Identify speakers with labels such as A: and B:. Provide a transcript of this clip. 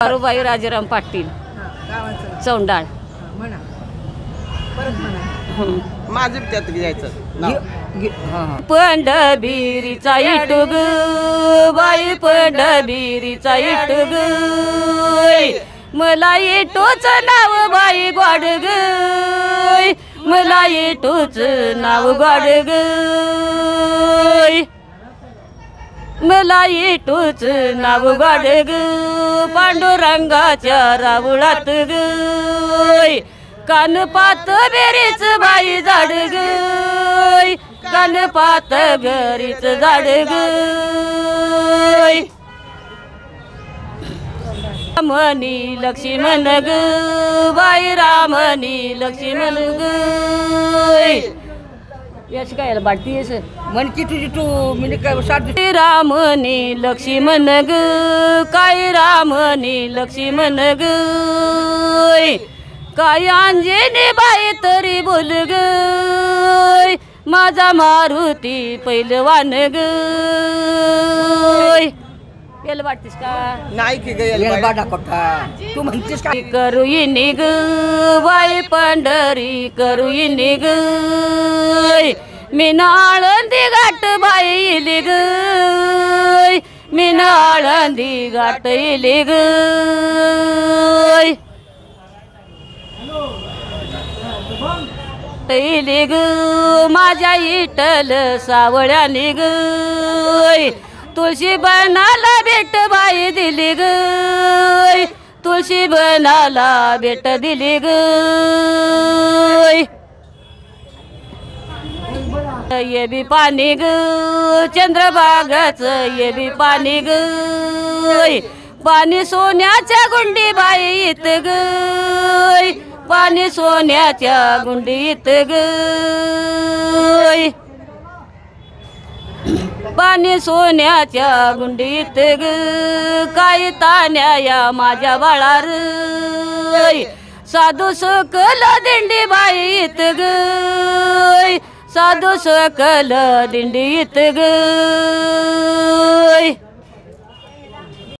A: पारुबाई राजाराम पाटील चौंडाळ
B: माझं त्यात घ्यायचं
A: पंढरबीरीचा इटुग बाई पंढरबीरीचा इटुग मला इटूच नाव बाई गोडग मला इटूच नाव गोडग मला इटूच नाव गोडग पांडुरंगाच्या रावळात ग कानपात बेरीच बाई झाड ग कानपात घरीच झाड ग रामनी लक्ष्मण ग बाई रामनी लक्ष्मण ग याची काय बाटली आहे
B: मन की तुझी तू म्हणजे काय साथ
A: रामनी लक्ष्मण ग काय रामनी लक्ष्मण ग काय अंजनी बाई तरी बोल ग माझा मारुती पहिलवान ग याला वाटतेस का
B: नाही की गं बाडा कोठा तू म्हणतेस का
A: करू इनी ग बाई पंढरी करू इनी ग मी आळंदी घाट बाई इली ग मी आळंदी घाट इली ग इली ग माझ्या इटल सावळ्यानी ग तुळशी बनाला भेट बाई दिली ग तुळशी बनाला भेट दिली ग ये बी पाणी ग चंद्रभागाच ये बी पाणी ग पाणी सोन्याच्या गुंडी बाई इथ ग पाणी सोन्याच्या गुंडी इथ ग पाणी सोन्याच्या गुंडीत ग काय तान्या या माझ्या बाळार साधू सकल दिंडी बाईत ग साधू सकल दिंडीत ग